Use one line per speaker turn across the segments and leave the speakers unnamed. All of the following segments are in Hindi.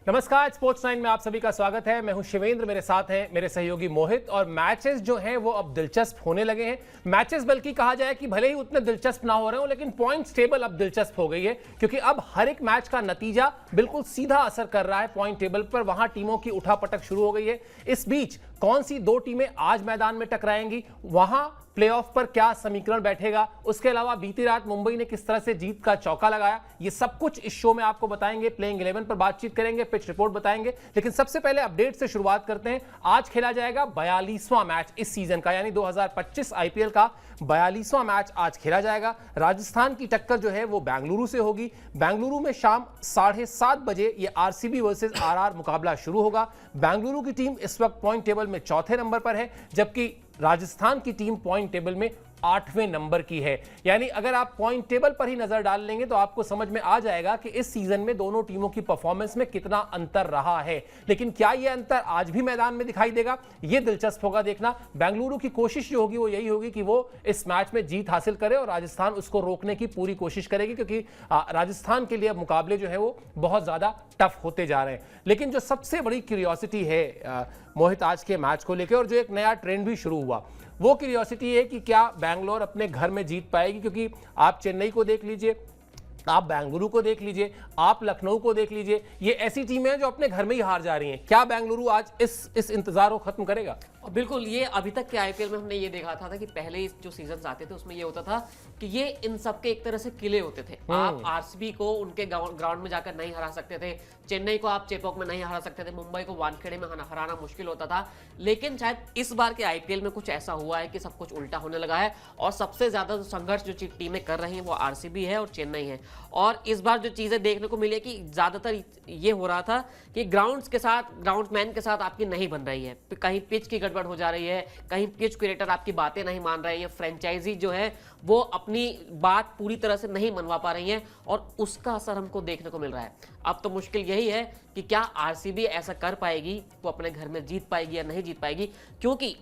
नमस्कार, स्पोर्ट्स 9 में आप सभी का स्वागत है। मैं हूं शिवेंद्र, मेरे साथ हैं मेरे सहयोगी मोहित। और मैचेस जो हैं वो अब दिलचस्प होने लगे हैं। मैचेस बल्कि कहा जाए कि भले ही उतने दिलचस्प ना हो रहे हो, लेकिन पॉइंट्स टेबल अब दिलचस्प हो गई है, क्योंकि अब हर एक मैच का नतीजा बिल्कुल सीधा असर कर रहा है पॉइंट टेबल पर। वहां टीमों की उठापटक शुरू हो गई है। इस बीच कौन सी दो टीमें आज मैदान में टकराएंगी, वहां प्लेऑफ पर क्या समीकरण बैठेगा, उसके अलावा बीती रात मुंबई ने किस तरह से जीत का चौका लगाया, ये सब कुछ इस शो में आपको बताएंगे। प्लेइंग 11 पर बातचीत करेंगे, पिच रिपोर्ट बताएंगे, लेकिन सबसे पहले अपडेट से शुरुआत करते हैं। आज खेला जाएगा 42वां मैच इस सीजन का, यानी 2025 आईपीएल का 42वां मैच आज खेला जाएगा। राजस्थान की टक्कर जो है वो बेंगलुरु से होगी। बेंगलुरु में शाम 7:30 बजे ये आरसीबी वर्सेस आरआर मुकाबला शुरू होगा। बेंगलुरु की टीम इस वक्त पॉइंट टेबल में चौथे नंबर पर है, जबकि राजस्थान की टीम पॉइंट टेबल में 8वें नंबर की है। यानी अगर आप पॉइंट टेबल पर ही नजर डाल लेंगे तो आपको समझ में आ जाएगा कि इस सीजन में दोनों टीमों की परफॉर्मेंस में कितना अंतर रहा है। लेकिन क्या यह अंतर आज भी मैदान में दिखाई देगा, यह दिलचस्प होगा देखना। बेंगलुरु की कोशिश जो होगी वो यही होगी कि वो इस मैच में जीत हासिल करे और राजस्थान उसको रोकने की पूरी कोशिश करेगी, क्योंकि राजस्थान के लिए अब मुकाबले जो है वो बहुत ज्यादा टफ होते जा रहे हैं। लेकिन जो सबसे बड़ी क्यूरियोसिटी है मोहित आज के मैच को लेकर, और जो एक नया ट्रेंड भी शुरू हुआ, वो क्यूरियोसिटी है कि क्या बैंगलोर अपने घर में जीत पाएगी। क्योंकि आप चेन्नई को देख लीजिए, आप बेंगलुरु को देख लीजिए, आप लखनऊ को देख लीजिए, ये ऐसी टीमें हैं जो अपने घर में ही हार जा रही हैं। क्या बेंगलुरु आज इस इंतजार को खत्म करेगा?
बिल्कुल, ये अभी तक के आईपीएल में हमने ये देखा था कि पहले जो सीजन आते थे उसमें ये होता था कि ये इन सबके एक तरह से किले होते थे। आप आरसीबी को उनके ग्राउंड में जाकर नहीं हरा सकते थे, चेन्नई को आप चेपॉक में नहीं हरा सकते थे, मुंबई को वानखेड़े में हराना मुश्किल होता था। लेकिन शायद इस बार के आईपीएल में कुछ ऐसा हुआ है कि सब कुछ उल्टा होने लगा है, और सबसे ज्यादा जो संघर्ष जो टीमें कर रही हैं वो आरसीबी है और चेन्नई है। और इस बार जो चीजें देखने को मिली है कि ज्यादातर ये हो रहा था कि ग्राउंडमैन के साथ आपकी नहीं बन रही है, कहीं पिच की गड़बड़ हो जा रही है, कहीं पिच क्रिएटर आपकी बातें नहीं मान रहे हैं, फ्रेंचाइजी जो है वो अपनी बात पूरी तरह से नहीं मनवा पा रही है, और उसका असर हमको देखने को मिल रहा है। अब तो मुश्किल यही है कि क्या आरसीबी ऐसा कर पाएगी, वो अपने घर में जीत पाएगी या नहीं जीत पाएगी। क्योंकि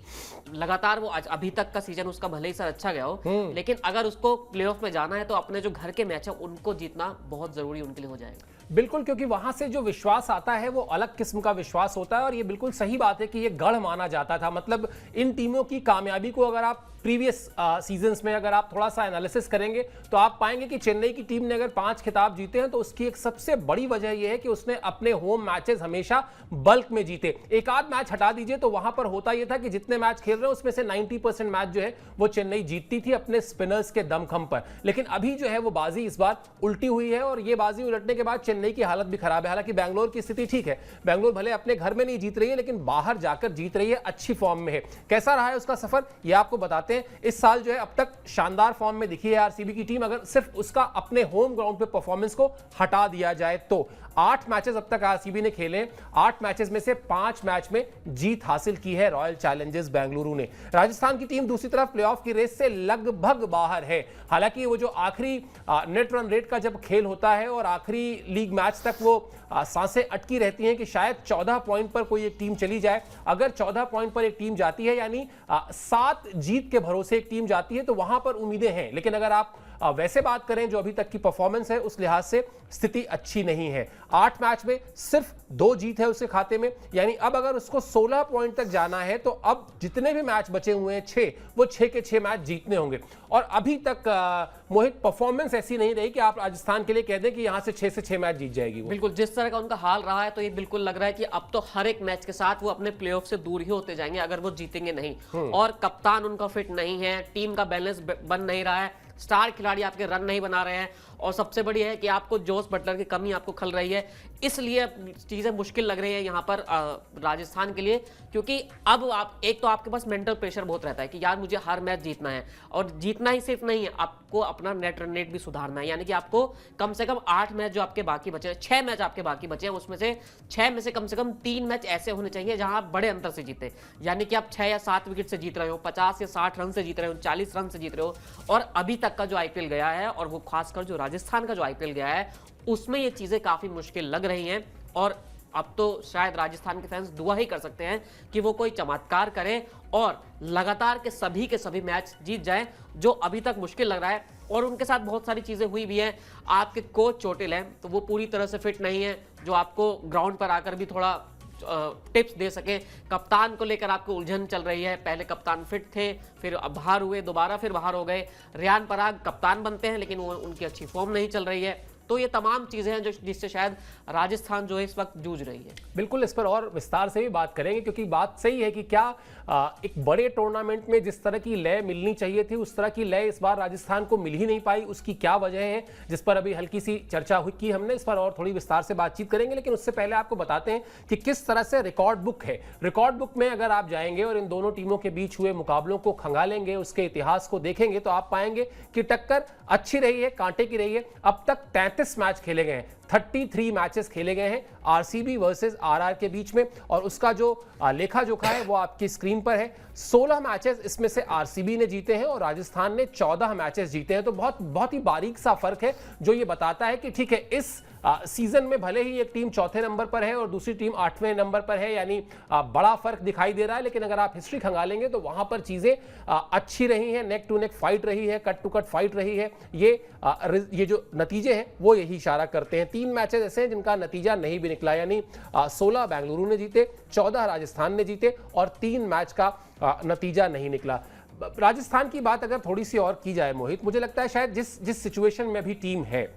लगातार वो अभी तक का सीजन उसका भले ही सर अच्छा गया हो, लेकिन अगर उसको प्लेऑफ में जाना है तो अपने जो घर के मैच है उनको जीतना बहुत जरूरी उनके लिए हो जाएगा।
बिल्कुल, क्योंकि वहां से जो विश्वास आता है वो अलग किस्म का विश्वास होता है। और ये बिल्कुल सही बात है कि ये गढ़ माना जाता था। मतलब इन टीमों की कामयाबी को अगर आप प्रीवियस सीजन्स में अगर आप थोड़ा सा एनालिसिस करेंगे तो आप पाएंगे कि चेन्नई की टीम ने अगर 5 खिताब जीते हैं तो उसकी एक सबसे बड़ी वजह यह है कि उसने अपने होम मैचेस हमेशा बल्क में जीते। एक आध मैच हटा दीजिए तो वहां पर होता यह था कि जितने मैच खेल रहे हैं उसमें से 90% मैच जो है वो चेन्नई जीतती थी अपने स्पिनर्स के दमखम पर। लेकिन अभी जो है वो बाजी इस बार उल्टी हुई है, और ये बाजी उलटने के बाद चेन्नई की हालत भी खराब है। हालांकि बैंगलोर की स्थिति ठीक है, बैंगलोर भले अपने घर में नहीं जीत रही है लेकिन बाहर जाकर जीत रही है, अच्छी फॉर्म में है। कैसा रहा है उसका सफर, ये आपको बताते हैं। इस साल जो है अब तक शानदार फॉर्म में दिखी है आरसीबी की टीम, अगर सिर्फ उसका अपने होम ग्राउंड पे परफॉर्मेंस को हटा दिया जाए तो। 8 मैचेस अब तक आरसीबी ने खेले, 8 मैचेस में से 5 मैच में जीत हासिल की है रॉयल चैलेंजर्स बेंगलुरु ने। राजस्थान की टीम दूसरी तरफ प्लेऑफ की रेस से लगभग बाहर है। हालांकि वो जो आखिरी नेट रन रेट का जब खेल होता है और आखिरी लीग मैच तक वो सांसें अटकी रहती हैं कि शायद 14 पॉइंट पर कोई एक टीम चली जाए। अगर 14 पॉइंट पर एक टीम जाती है, यानी 7 जीत के भरोसे एक टीम जाती है, तो वहां पर उम्मीदें हैं। लेकिन अगर आप वैसे बात करें जो अभी तक की परफॉर्मेंस है उस लिहाज से स्थिति अच्छी नहीं है। 8 मैच में सिर्फ 2 जीत है उसके खाते में, यानी अब अगर उसको 16 पॉइंट तक जाना है तो अब जितने भी मैच बचे हुए हैं 6, वो 6 के 6 मैच जीतने होंगे। और अभी तक मोहित परफॉर्मेंस ऐसी नहीं रही कि आप राजस्थान के लिए कह दें कि यहां से 6 से 6 मैच जीत जाएगी।
बिल्कुल, जिस तरह का उनका हाल रहा है तो ये बिल्कुल लग रहा है कि अब तो हर एक मैच के साथ वो अपने प्लेऑफ से दूर ही होते जाएंगे अगर वो जीतेंगे नहीं। और कप्तान उनका फिट नहीं है, टीम का बैलेंस बन नहीं रहा है, स्टार खिलाड़ी आपके रन नहीं बना रहे हैं, और सबसे बड़ी है कि आपको जोस बटलर की कमी आपको खल रही है। इसलिए चीजें मुश्किल लग रही है यहाँ पर राजस्थान के लिए, क्योंकि अब आप एक तो आपके पास मेंटल प्रेशर बहुत रहता है कि यार मुझे हर मैच जीतना है, और जीतना ही सिर्फ नहीं है, आपको अपना नेट रन रेट भी सुधारना है। यानी कि आपको कम से कम 8 मैच जो आपके बाकी बचे, 6 मैच आपके बाकी बचे हैं, उसमें से 6 में से कम 3 मैच ऐसे होने चाहिए जहां आप बड़े अंतर से जीते। यानी कि आप 6 या 7 विकेट से जीत रहे हो, 50 या 60 रन से जीत रहे हो, 40 रन से जीत रहे हो। और अभी तक का जो आईपीएल गया है, और वो खासकर जो राजस्थान का जो आईपीएल गया है, उसमें ये चीजें काफी मुश्किल लग रही हैं। और अब तो शायद राजस्थान के फैंस दुआ ही कर सकते हैं कि वो कोई चमत्कार करे और लगातार के सभी मैच जीत जाएं, जो अभी तक मुश्किल लग रहा है। और उनके साथ बहुत सारी चीजें हुई भी हैं। आपके कोच चोटिल हैं, तो वो पूरी तरह से फिट नहीं है, जो आपको ग्राउंड पर आकर भी थोड़ा टिप्स दे सके। कप्तान को लेकर आपको उलझन चल रही है, पहले कप्तान फिट थे, फिर बाहर हुए, दोबारा फिर बाहर हो गए। रियान पराग कप्तान बनते हैं लेकिन वो उनकी अच्छी फॉर्म नहीं चल रही है। तो ये तमाम चीजें हैं जो जिससे शायद राजस्थान जो है इस वक्त जूझ रही है।
बिल्कुल, इस पर और विस्तार से भी बात करेंगे, क्योंकि बात सही है कि क्या एक बड़े टूर्नामेंट में जिस तरह की लय मिलनी चाहिए थी उस तरह की लय इस बार राजस्थान को मिल ही नहीं पाई। उसकी क्या वजह है, जिस पर अभी हल्की सी चर्चा हुई की हमने, इस पर और थोड़ी विस्तार से बातचीत करेंगे। लेकिन उससे पहले आपको बताते हैं कि किस तरह से रिकॉर्ड बुक है। रिकॉर्ड बुक में अगर आप जाएंगे और इन दोनों टीमों के बीच हुए मुकाबलों को खंगालेंगे, उसके इतिहास को देखेंगे, तो आप पाएंगे कि टक्कर अच्छी रही है, कांटे की रही है। अब तक 33 मैच खेले गए हैं, 33 मैचेस खेले गए हैं आरसीबी वर्सेस आरआर के बीच में, और उसका जो लेखा जोखा है वो आपकी स्क्रीन पर है। 16 मैचेस इसमें से आरसीबी ने जीते हैं और राजस्थान ने 14 मैचेस जीते हैं। तो बहुत ही बारीक सा फर्क है जो ये बताता है कि ठीक है, इस सीजन में भले ही एक टीम चौथे नंबर पर है और दूसरी टीम 8वें नंबर पर है, यानी बड़ा फर्क दिखाई दे रहा है। लेकिन अगर आप हिस्ट्री खंगालेंगे तो वहां पर चीजें अच्छी रही हैं, नेक टू नेक फाइट रही है, कट टू कट फाइट रही है। ये जो नतीजे हैं वो यही इशारा करते हैं। 3 मैचेस ऐसे हैं जिनका नतीजा नहीं भी निकला, यानी 16 बेंगलुरु ने जीते, 14 राजस्थान ने जीते और 3 मैच का नतीजा नहीं निकला। राजस्थान की बात अगर थोड़ी सी और की जाए मोहित, मुझे लगता है शायद जिस सिचुएशन में अभी टीम है,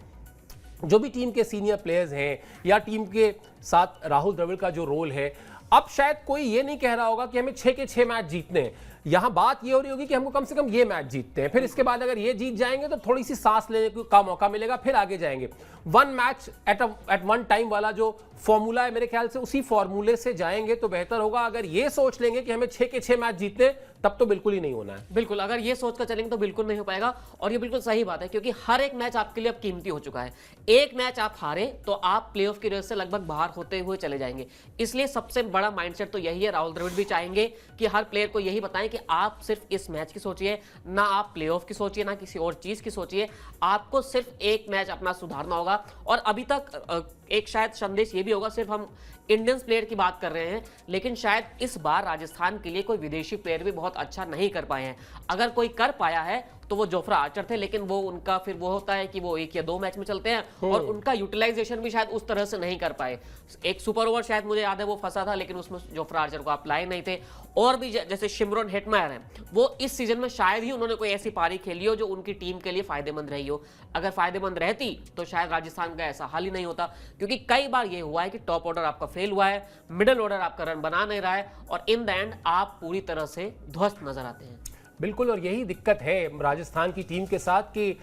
जो भी टीम के सीनियर प्लेयर्स हैं या टीम के साथ राहुल द्रविड़ का जो रोल है, अब शायद कोई ये नहीं कह रहा होगा कि हमें 6 के 6 मैच जीतने हैं। यहां बात ये हो रही होगी कि हमको कम से कम ये मैच जीतते हैं, फिर इसके बाद अगर ये जीत जाएंगे तो थोड़ी सी सांस लेने का मौका मिलेगा, फिर आगे जाएंगे। 1 मैच एट वन टाइम वाला जो फॉर्मूला है, मेरे ख्याल से उसी फॉर्मूले से जाएंगे तो बेहतर होगा। अगर ये सोच लेंगे कि हमें 6 के 6 मैच जीतने, तब तो बिल्कुल ही नहीं होना है।
बिल्कुल, अगर ये सोच कर चलेंगे तो बिल्कुल नहीं हो पाएगा, और ये बिल्कुल सही बात है, क्योंकि हर एक मैच आपके लिए अब कीमती हो चुका है। एक मैच आप हारे तो आप प्लेऑफ की रेस से लगभग बाहर होते हुए चले जाएंगे। इसलिए सबसे बड़ा माइंडसेट तो यही है। राहुल द्रविड़ भी चाहेंगे कि हर प्लेयर को यही बताएं कि आप सिर्फ इस मैच की सोचिए, ना आप प्लेऑफ की सोचिए, ना किसी और चीज की सोचिए। आपको सिर्फ एक मैच अपना सुधारना होगा। और अभी तक एक शायद संदेश ये भी होगा, सिर्फ हम इंडियंस प्लेयर की बात कर रहे हैं, लेकिन शायद इस बार राजस्थान के लिए कोई विदेशी प्लेयर भी बहुत अच्छा नहीं कर पाए हैं। अगर कोई कर पाया है तो वो जोफ्रा आर्चर थे, लेकिन वो उनका फिर वो होता है कि वो 1 या 2 मैच में चलते हैं और उनका यूटिलाइजेशन भी शायद उस तरह से नहीं कर पाए। एक सुपर ओवर शायद मुझे याद है वो फंसा था, लेकिन उसमें जोफ्रा आर्चर को आप लाए नहीं थे। और भी जैसे शिमरन हेटमायर हैं, वो इस सीजन में शायद ही उन्होंने कोई ऐसी पारी खेली हो जो उनकी टीम के लिए फायदेमंद रही हो। अगर फायदेमंद रहती तो शायद राजस्थान का ऐसा हाल ही नहीं होता, क्योंकि कई बार ये हुआ है कि टॉप ऑर्डर आपका फेल हुआ है, मिडिल ऑर्डर आपका रन बना नहीं रहा है, और इन द एंड आप पूरी तरह से ध्वस्त नजर आते हैं।
बिल्कुल, और यही दिक्कत है राजस्थान की टीम के साथ कि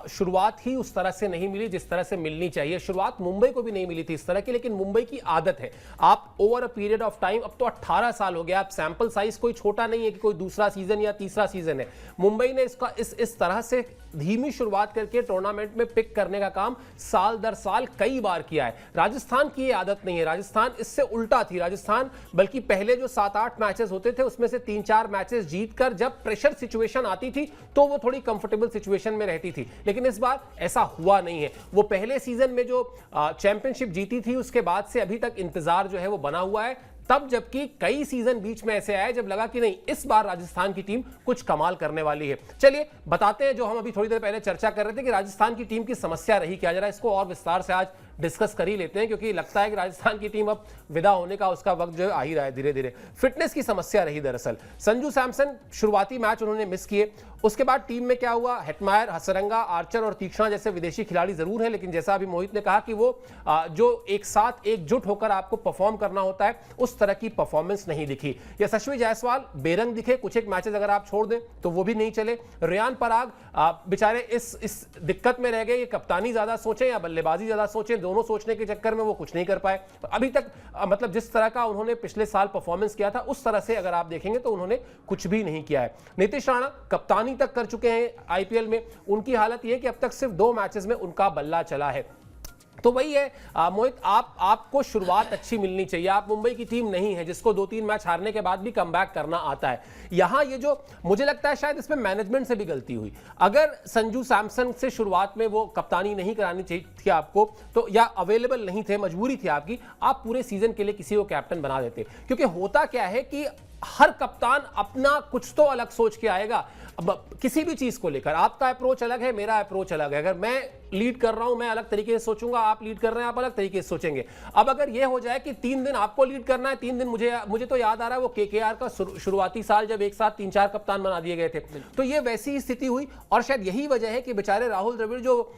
शुरुआत ही उस तरह से नहीं मिली जिस तरह से मिलनी चाहिए। शुरुआत मुंबई को भी नहीं मिली थी इस तरह की, लेकिन मुंबई की आदत है, आप over a period of time, अब तो 18 साल हो गया, आप सैंपल साइज कोई छोटा नहीं है कि कोई दूसरा सीजन या तीसरा सीजन है। मुंबई ने इसका इस तरह से धीमी शुरुआत करके टूर्नामेंट में पिक करने का काम साल दर साल कई बार किया है। राजस्थान की ये आदत नहीं है, राजस्थान इससे उल्टा थी। राजस्थान बल्कि पहले जो 7-8 मैचेस होते थे उसमें से 3-4 मैचेस जीतकर जब प्रेशर सिचुएशन आती थी तो वो थोड़ी कंफर्टेबल सिचुएशन में रहती थी, लेकिन इस बार ऐसा हुआ नहीं है। वो पहले सीजन में जो चैंपियनशिप जीती थी उसके बाद से अभी तक इंतजार जो है वो बना हुआ है, तब जबकि कई सीजन बीच में ऐसे आए जब लगा कि नहीं, इस बार राजस्थान की टीम कुछ कमाल करने वाली है। चलिए बताते हैं जो हम अभी थोड़ी देर पहले चर्चा कर रहे थे कि राजस्थान की टीम की समस्या रही क्या, जरा इसको और विस्तार से आज डिस्कस कर ही लेते हैं, क्योंकि लगता है कि राजस्थान की टीम अब विदा होने का उसका वक्त जो है आ ही रहा है धीरे धीरे। फिटनेस की समस्या रही दरअसल। संजू सैमसन शुरुआती मैच उन्होंने मिस किए, उसके बाद टीम में क्या हुआ, हेटमायर, हसरंगा, आर्चर और तीक्ष्णा जैसे विदेशी खिलाड़ी जरूर हैं, लेकिन जैसा अभी मोहित ने कहा कि वो जो एक साथ एकजुट होकर आपको परफॉर्म करना होता है, उस तरह की परफॉर्मेंस नहीं दिखी। यशस्वी जायसवाल बेरंग दिखे, कुछ एक मैचेस अगर आप छोड़ दें तो वो भी नहीं चले। रियान पराग बेचारे इस दिक्कत में रह गए, ये कप्तानी ज्यादा सोचें या बल्लेबाजी ज्यादा सोचें, दोनों सोचने के चक्कर में वो कुछ नहीं कर पाए। अभी तक मतलब जिस तरह का उन्होंने पिछले साल परफॉर्मेंस किया था उस तरह से अगर आप देखेंगे तो उन्होंने कुछ भी नहीं किया है। नीतीश राणा कप्तानी तक कर चुके हैं आईपीएल में, उनकी हालत यह कि अब तक सिर्फ 2 मैचेस में उनका बल्ला चला है। तो वही है मोहित, आपको शुरुआत अच्छी मिलनी चाहिए। आप मुंबई की टीम नहीं है जिसको 2-3 मैच हारने के बाद भी कमबैक करना आता है। यहां ये जो मुझे लगता है शायद इसमें मैनेजमेंट से भी गलती हुई। अगर संजू सैमसन से शुरुआत में वो कप्तानी नहीं करानी चाहिए थी आपको, तो या अवेलेबल नहीं थे, मजबूरी थी आपकी, आप पूरे सीजन के लिए किसी को कैप्टन बना देते। क्योंकि होता क्या है कि हर कप्तान अपना कुछ तो अलग सोच के आएगा। अब किसी भी चीज को लेकर आपका अप्रोच अलग है, मेरा अप्रोच अलग है। अगर मैं लीड कर रहा हूं, मैं अलग तरीके से सोचूंगा, आप लीड कर रहे हैं, आप अलग तरीके से सोचेंगे। अब अगर यह हो जाए कि 3 दिन आपको लीड करना है, 3 दिन मुझे तो याद आ रहा है वो केकेआर का शुरुआती साल जब एक साथ 3-4 कप्तान बना दिए गए थे, तो ये वैसी स्थिति हुई। और शायद यही वजह है कि बेचारे राहुल द्रविड़ जो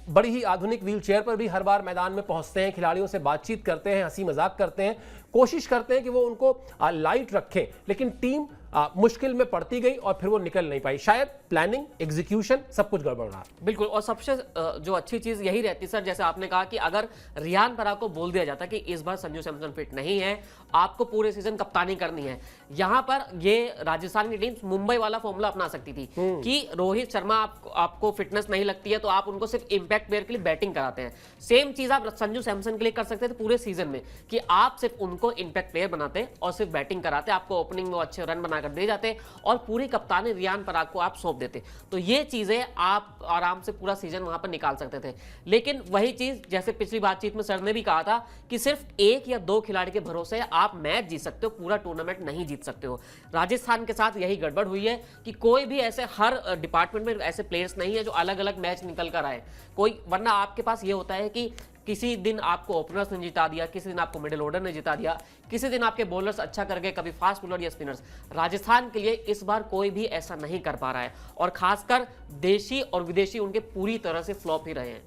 बड़ी ही आधुनिक व्हील चेयर पर भी हर बार मैदान में पहुंचते हैं, खिलाड़ियों से बातचीत करते हैं, हंसी मजाक करते हैं, कोशिश करते हैं कि वो उनको लाइट रखें, लेकिन टीम मुश्किल में पड़ती गई और फिर वो निकल नहीं पाई। शायद प्लानिंग, एग्जीक्यूशन सब कुछ गड़बड़ रहा।
बिल्कुल, और सबसे जो अच्छी चीज यही रहती सर, जैसे आपने कहा कि अगर रियान पराग को बोल दिया जाता कि इस बार संजू सैमसन फिट नहीं है, आपको पूरे सीजन कप्तानी करनी है, यहां पर ये राजस्थान की टीम मुंबई वाला फॉर्मूला अपना सकती थी कि रोहित शर्मा आपको फिटनेस नहीं लगती है तो आप उनको सिर्फ इंपैक्ट प्लेयर के लिए बैटिंग कराते हैं। सेम चीज आप संजू सैमसन के लिए कर सकते थे पूरे सीजन में कि आप सिर्फ उनको इंपैक्ट प्लेयर बनाते और सिर्फ बैटिंग कराते, आपको ओपनिंग में अच्छे रन बनाकर दे जाते और पूरी कप्तानी रियान पराग को आप सौंप देते, तो ये चीजें आप आराम से पूरा सीजन वहां पर निकाल सकते थे। लेकिन वही चीज जैसे पिछली बातचीत में सर ने भी कहा था कि सिर्फ 1 या 2 खिलाड़ी के भरोसे आप मैच जीत सकते हो, पूरा टूर्नामेंट नहीं जीत सकते हो। राजस्थान के साथ यही गड़बड़ हुई है कि कोई भी ऐसे हर डिपार्टमेंट में ऐसे प्लेयर्स नहीं है जो अलग अलग मैच निकल कर आए कोई, वरना आपके पास ये होता है कि किसी दिन आपको ओपनर्स ने जिता दिया, किसी दिन आपको मिडिल ऑर्डर ने जिता दिया, किसी दिन आपके बॉलर्स अच्छा कर गए, कभी फास्ट बॉलर या स्पिनर्स। राजस्थान के लिए इस बार कोई भी ऐसा नहीं कर पा रहा है और खासकर देशी और विदेशी उनके पूरी तरह से फ्लॉप ही रहे हैं।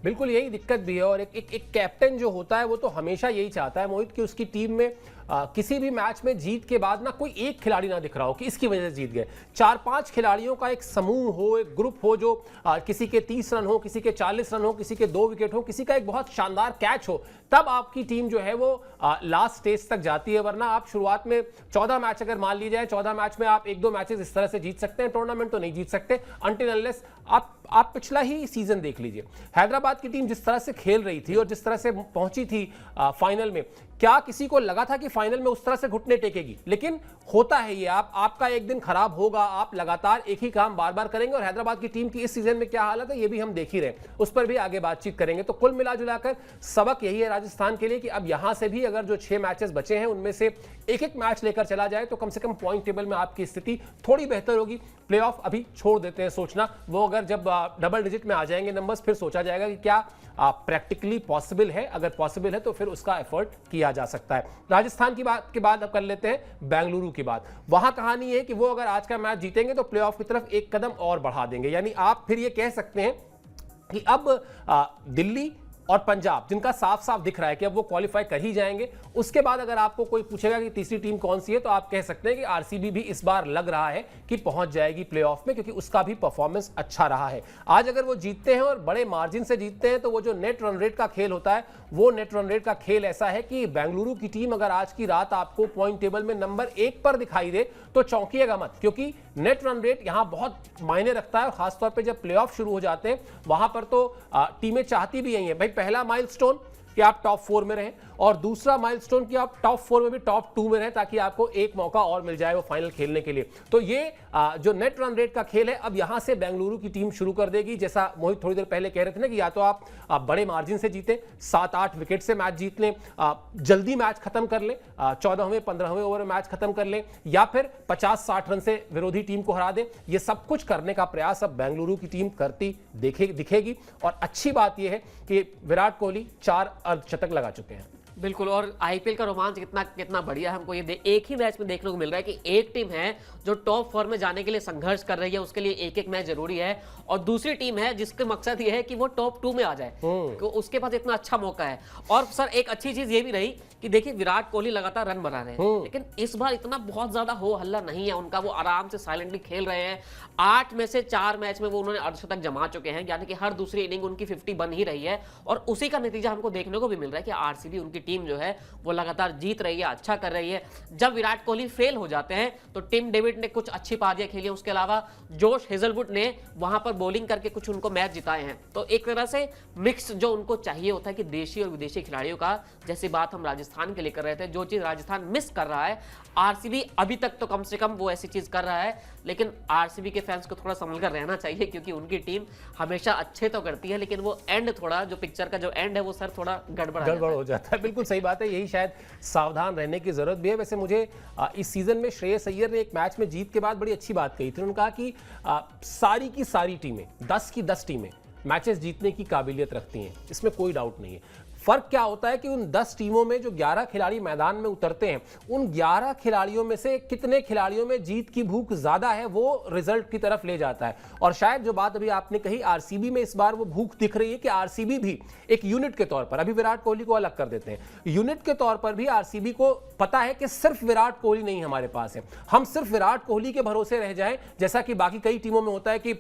बिल्कुल यही दिक्कत भी है। और एक कैप्टन जो होता है वो तो हमेशा यही चाहता है मोहित कि उसकी टीम में किसी भी मैच में जीत के बाद ना कोई एक खिलाड़ी ना दिख रहा हो कि इसकी वजह से जीत गए। 4-5 खिलाड़ियों का एक समूह हो, एक ग्रुप हो जो किसी के 30 रन हो, किसी के 40 रन हो, किसी के 2 विकेट हो, किसी का एक बहुत शानदार कैच हो, तब आपकी टीम जो है वो लास्ट स्टेज तक जाती है। वरना आप शुरुआत में 14 मैच अगर मान ली जाए, 14 मैच में आप 1-2 मैचेस इस तरह से जीत सकते हैं, टूर्नामेंट तो नहीं जीत सकते अनटिल अनलेस आप पिछला ही सीजन देख लीजिए। हैदराबाद की टीम जिस तरह से खेल रही थी और जिस तरह से पहुंची थी फाइनल में, क्या किसी को लगा था कि फाइनल में उस तरह से घुटने टेकेगी? लेकिन होता है ये, आपका एक दिन खराब होगा, आप लगातार एक ही काम बार बार करेंगे। और हैदराबाद की टीम की इस सीजन में क्या हालत है ये भी हम देख ही रहे हैं, उस पर भी आगे बातचीत करेंगे। तो कुल मिला जुलाकर सबक यही है राजस्थान के लिए कि अब यहां से भी अगर जो 6 मैचेस बचे हैं उनमें से एक मैच लेकर चला जाए तो कम से कम पॉइंट टेबल में आपकी स्थिति थोड़ी बेहतर होगी। प्लेऑफ अभी छोड़ देते हैं सोचना, वो अगर जब डबल डिजिट में आ जाएंगे नंबर्स फिर सोचा जाएगा कि क्या प्रैक्टिकली पॉसिबल है। अगर पॉसिबल है तो फिर उसका एफर्ट किया जा सकता है। राजस्थान की बात के बाद अब कर लेते हैं बेंगलुरु की बात। वहां कहानी है कि वो अगर आज का मैच जीतेंगे तो प्लेऑफ की तरफ एक कदम और बढ़ा देंगे। यानी आप फिर ये कह सकते हैं कि अब दिल्ली और पंजाब, जिनका साफ साफ दिख रहा है कि अब वो क्वालिफाई कर ही जाएंगे, उसके बाद अगर आपको कोई पूछेगा कि तीसरी टीम कौन सी है तो आप कह सकते हैं कि आरसीबी भी इस बार लग रहा है कि पहुंच जाएगी प्लेऑफ में, क्योंकि उसका भी परफॉर्मेंस अच्छा रहा है। आज अगर वो जीतते हैं और बड़े मार्जिन से जीतते हैं तो वो जो नेट रन रेट का खेल होता है, वो नेट रन रेट का खेल ऐसा है कि बेंगलुरु की टीम अगर आज की रात आपको पॉइंट टेबल में नंबर 1 पर दिखाई दे तो चौंकिएगा मत, क्योंकि नेट रन रेट यहां बहुत मायने रखता है। और खासतौर पर जब प्लेऑफ शुरू हो जाते हैं वहां पर तो टीमें चाहती भी यही है भाई, पहला माइलस्टोन कि आप टॉप 4 में रहें और दूसरा माइलस्टोन कि आप टॉप 4 में भी टॉप 2 में रहें, ताकि आपको एक मौका और मिल जाए वो फाइनल खेलने के लिए। तो ये जो नेट रन रेट का खेल है अब यहां से बेंगलुरु की टीम शुरू कर देगी। जैसा मोहित थोड़ी देर पहले कह रहे थे ना कि या तो आप बड़े मार्जिन से जीते, 7-8 विकेट से मैच जीत लें, जल्दी मैच खत्म कर लें, 14वें 15वें ओवर में मैच खत्म कर लें, या फिर 50-60 रन से विरोधी टीम को हरा दें। ये सब कुछ करने का प्रयास अब बेंगलुरु की टीम करती दिखेगी। और अच्छी बात यह है कि विराट कोहली 4 अर्धशतक लगा चुके हैं।
बिल्कुल, और आईपीएल का रोमांच कितना बढ़िया हमको ये एक ही मैच में देखने को मिल रहा है कि एक टीम है जो टॉप 4 में जाने के लिए संघर्ष कर रही है, उसके लिए एक मैच जरूरी है, और दूसरी टीम है जिसका मकसद ये है कि वो टॉप 2 में आ जाए, तो उसके पास इतना अच्छा मौका है। और सर एक अच्छी चीज ये भी रही कि देखिए विराट कोहली लगातार रन बना रहे हैं, लेकिन इस बार इतना बहुत ज्यादा हो हल्ला नहीं है उनका, वो आराम से साइलेंटली खेल रहे हैं। 8 में से 4 मैच में वो उन्होंने अर्धशतक जमा चुके हैं, यानी कि हर दूसरी इनिंग उनकी 50 बन ही रही है, और उसी का नतीजा हमको देखने को भी मिल रहा है कि आरसीबी उनकी टीम जो है वो लगातार जीत रही है, अच्छा कर रही है। जब विराट कोहली फेल हो जाते हैं तो टिम डेविड ने कुछ अच्छी पारियां खेली, उसके अलावा जोश हेजलवुड ने वहां पर बॉलिंग करके कुछ उनको मैच जिताए हैं। तो एक तरह से मिक्स जो उनको चाहिए होता है कि देशी और विदेशी खिलाड़ियों का, जैसी बात हम राजस्थान के लिए कर रहे थे, जो चीज राजस्थान मिस कर रहा है आरसीबी अभी तक तो कम से कम वो ऐसी चीज कर रहा है। लेकिन आरसीबी के फैंस को थोड़ा संभल कर रहना चाहिए, क्योंकि उनकी टीम हमेशा अच्छे तो करती है, लेकिन वो एंड थोड़ा जो पिक्चर का जो एंड है वो सर थोड़ा गड़बड़
हो जाता है। बिल्कुल सही बात है, यही शायद सावधान रहने की जरूरत भी है। वैसे मुझे इस सीजन में श्रेयस अय्यर ने एक मैच में जीत के बाद बड़ी अच्छी बात कही थी। उन्होंने कहा कि सारी की सारी टीमें, 10 की 10 टीमें मैचेस जीतने की काबिलियत रखती हैं, इसमें कोई डाउट नहीं है। फर्क क्या होता है कि उन 10 टीमों में जो 11 खिलाड़ी मैदान में उतरते हैं, उन 11 खिलाड़ियों में से कितने खिलाड़ियों में जीत की भूख ज्यादा है, वो रिजल्ट की तरफ ले जाता है। और शायद जो बात अभी आपने कही, आरसीबी में इस बार वो भूख दिख रही है कि आरसीबी भी एक यूनिट के तौर पर, अभी विराट कोहली को अलग कर देते हैं, यूनिट के तौर पर भी आरसीबी को पता है कि सिर्फ विराट कोहली नहीं हमारे पास है, हम सिर्फ विराट कोहली के भरोसे रह जाएं, जैसा कि बाकी कई टीमों में होता है कि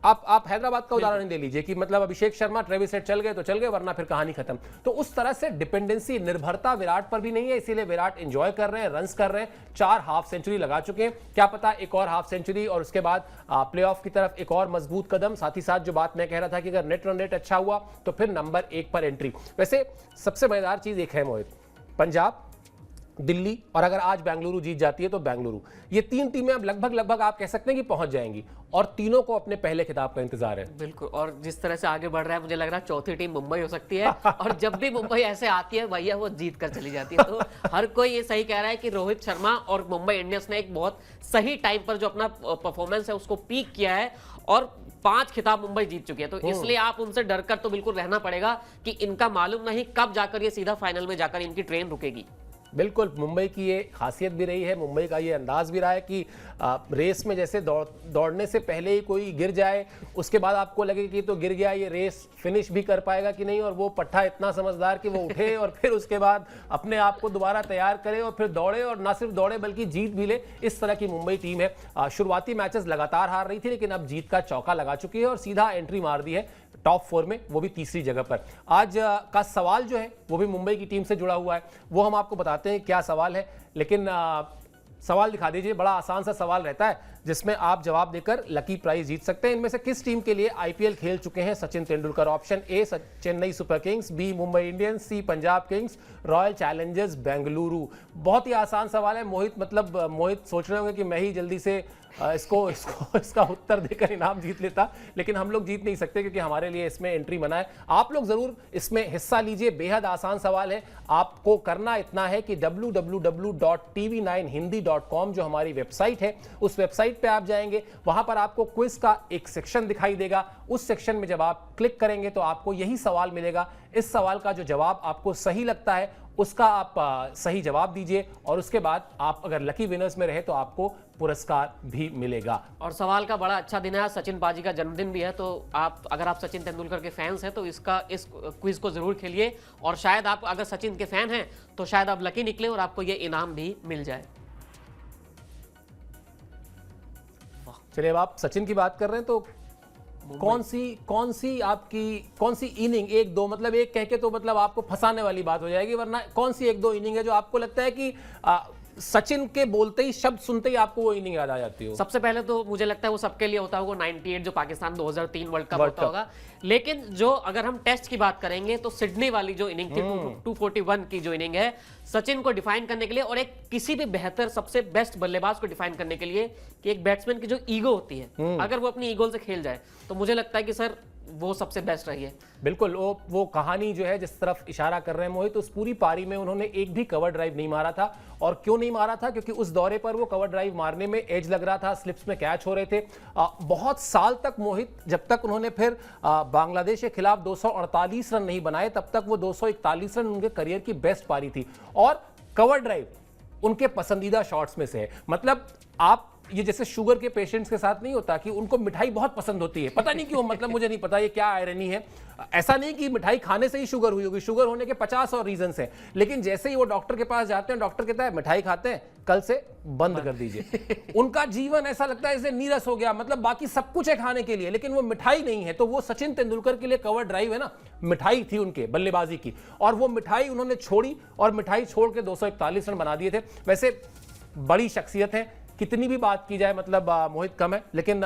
आप हैदराबाद का उदाहरण दे लीजिए कि मतलब अभिषेक शर्मा, ट्रेविस हेड चल गए तो चल गए, वरना फिर कहानी खत्म। तो उस तरह से डिपेंडेंसी, निर्भरता विराट पर भी नहीं है, इसीलिए विराट एंजॉय कर रहे हैं, रन्स कर रहे हैं, 4 हाफ सेंचुरी लगा चुके हैं, क्या पता एक और हाफ सेंचुरी और उसके बाद प्लेऑफ की तरफ एक और मजबूत कदम। साथ ही साथ जो बात मैं कह रहा था कि अगर नेट रन रेट अच्छा हुआ तो फिर नंबर 1 पर एंट्री। वैसे सबसे मजेदार चीज एक है मोहित, पंजाब, दिल्ली और अगर आज बेंगलुरु जीत जाती है तो बेंगलुरु, ये 3 टीमें अब लगभग आप कह सकते हैं कि पहुंच जाएंगी और तीनों को अपने पहले खिताब का इंतजार है।
बिल्कुल, और जिस तरह से आगे बढ़ रहा है मुझे लग रहा है चौथी टीम मुंबई हो सकती है और जब भी मुंबई ऐसे आती है भैया वो जीत कर चली जाती है। तो हर कोई ये सही कह रहा है कि रोहित शर्मा और मुंबई इंडियंस ने एक बहुत सही टाइम पर जो अपना परफॉर्मेंस है उसको पीक किया है और 5 खिताब मुंबई जीत चुकी है। तो इसलिए आप उनसे डरकर तो बिल्कुल रहना पड़ेगा कि इनका मालूम नहीं कब जाकर ये सीधा फाइनल में जाकर इनकी ट्रेन रुकेगी।
बिल्कुल, मुंबई की ये खासियत भी रही है, मुंबई का ये अंदाज भी रहा है कि रेस में जैसे दौड़ने से पहले ही कोई गिर जाए, उसके बाद आपको लगे कि तो गिर गया, ये रेस फिनिश भी कर पाएगा कि नहीं, और वो पट्टा इतना समझदार कि वो उठे और फिर उसके बाद अपने आप को दोबारा तैयार करे और फिर दौड़े, और ना सिर्फ दौड़े बल्कि जीत भी ले। इस तरह की मुंबई टीम है। शुरुआती मैचेस लगातार हार रही थी, लेकिन अब जीत का चौका लगा चुकी है और सीधा एंट्री मार दी है टॉप 4 में, वो भी तीसरी जगह पर। आज का सवाल जो है वो भी मुंबई की टीम से जुड़ा हुआ है, वो हम आपको बताते हैं क्या सवाल है। लेकिन सवाल दिखा दीजिए, बड़ा आसान सा सवाल रहता है जिसमें आप जवाब देकर लकी प्राइज जीत सकते हैं। इनमें से किस टीम के लिए आईपीएल खेल चुके हैं Sachin Tendulkar? Option A Chennai Super Kings, B Mumbai Indians, C Punjab Kings, Royal Challengers Bengaluru. बहुत ही आसान सवाल है मोहित, मतलब मोहित सोच रहे होंगे कि मैं ही जल्दी से इसका उत्तर देकर इनाम जीत लेता, लेकिन हम लोग जीत नहीं सकते क्योंकि हमारे लिए इसमें एंट्री मना है। आप लोग जरूर इसमें हिस्सा लीजिए, बेहद आसान सवाल है। आपको करना इतना है कि www.tv9hindi.com जो हमारी वेबसाइट है, उस वेबसाइट पे आप जाएंगे, वहां पर आपको क्विज का एक सेक्शन दिखाई देगा। उस सेक्शन में जब आप क्लिक करेंगे तो आपको यही सवाल मिलेगा। इस सवाल का जो जवाब आपको सही लगता है उसका आप सही जवाब दीजिए और उसके बाद आप अगर लकी विनर्स में रहे तो आपको पुरस्कार भी मिलेगा।
और सवाल का बड़ा अच्छा दिन है, सचिन पाजी का जन्मदिन भी है, तो अगर आप सचिन तेंदुलकर के फैंस हैं तो इस क्विज को जरूर खेलिए और शायद आप अगर सचिन के फैन हैं तो शायद आप लकी निकले और आपको ये इनाम भी मिल जाए।
चलिए, अब आप सचिन की बात कर रहे हैं तो कौन सी इनिंग, 1-2, मतलब एक कह के तो मतलब आपको फंसाने वाली बात हो जाएगी, वरना कौन सी 1-2 इनिंग है जो आपको लगता है कि सचिन के बोलते ही, शब्द सुनते ही आपको वो इनिंग याद आ जाती हो?
सबसे पहले तो मुझे लगता है वो सबके लिए होता होगा 98 जो पाकिस्तान 2003 वर्ल्ड कप होता होगा। लेकिन जो अगर हम टेस्ट की बात करेंगे तो सिडनी वाली जो इनिंग थी 241 की जो इनिंग है, सचिन को डिफाइन करने के लिए और एक किसी भी बेहतर सबसे बेस्ट बल्लेबाज को डिफाइन करने के लिए कि एक बैट्समैन की जो ईगो होती है, अगर वो अपनी ईगो से खेल जाए तो मुझे लगता है कि सर वो सबसे बेस्ट रही है।
बिल्कुल, वो कहानी जो है जिस तरफ इशारा कर रहे हैं मोहित, उस पूरी पारी में उन्होंने एक भी कवर ड्राइव नहीं मारा था। और क्यों नहीं मारा था? क्योंकि उस दौरे पर वो कवर ड्राइव मारने में एज लग रहा था, स्लिप्स में कैच हो रहे थे। बहुत साल तक मोहित, जब तक उन्होंने फिर बांग्लादेश के खिलाफ 248 रन नहीं बनाए, तब तक वो 241 रन उनके करियर की बेस्ट पारी थी। और कवर ड्राइव उनके पसंदीदा शॉट्स में से है। मतलब आप ये जैसे शुगर के पेशेंट्स के साथ नहीं होता कि उनको मिठाई बहुत पसंद होती है, पता नहीं क्यों, मतलब मुझे नहीं पता ये क्या आयरनी है। ऐसा नहीं कि मिठाई खाने से ही शुगर हुई होगी, शुगर होने के 50 और रीजंस हैं, लेकिन जैसे ही वो डॉक्टर के पास जाते हैं, डॉक्टर कहता है मिठाई खाते हैं, कल से बंद कर दीजिए। उनका जीवन ऐसा लगता है जैसे नीरस हो गया, मतलब बाकी सब कुछ है खाने के लिए लेकिन वो मिठाई नहीं है। तो वो सचिन तेंदुलकर के लिए कवर ड्राइव है ना, मिठाई थी उनके बल्लेबाजी की, और वो मिठाई उन्होंने छोड़ी और मिठाई छोड़ के 241 रन बना दिए थे। वैसे बड़ी शख्सियत है, कितनी भी बात की जाए मतलब मोहित कम है, लेकिन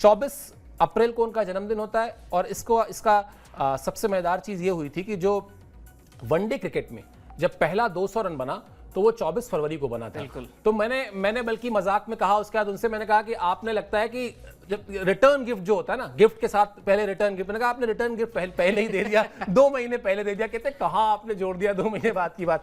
24 अप्रैल को उनका जन्मदिन होता है। और इसका सबसे मजेदार चीज ये हुई थी कि जो वनडे क्रिकेट में जब पहला 200 रन बना तो तो वो 24 फरवरी को बना था।
बिल्कुल।
तो मैंने बल्कि मजाक में कहा उसके बाद उनसे, मैंने कहा कि आपने लगता है कि जब रिटर्न गिफ्ट जो होता है ना, गिफ्ट के साथ पहले रिटर्न गिफ्ट, मैंने कहा आपने रिटर्न गिफ्ट पहले ही दे दिया, 2 महीने पहले दे दिया। कहते कहाँ आपने जोड़ दिया 2 महीने बाद की बात।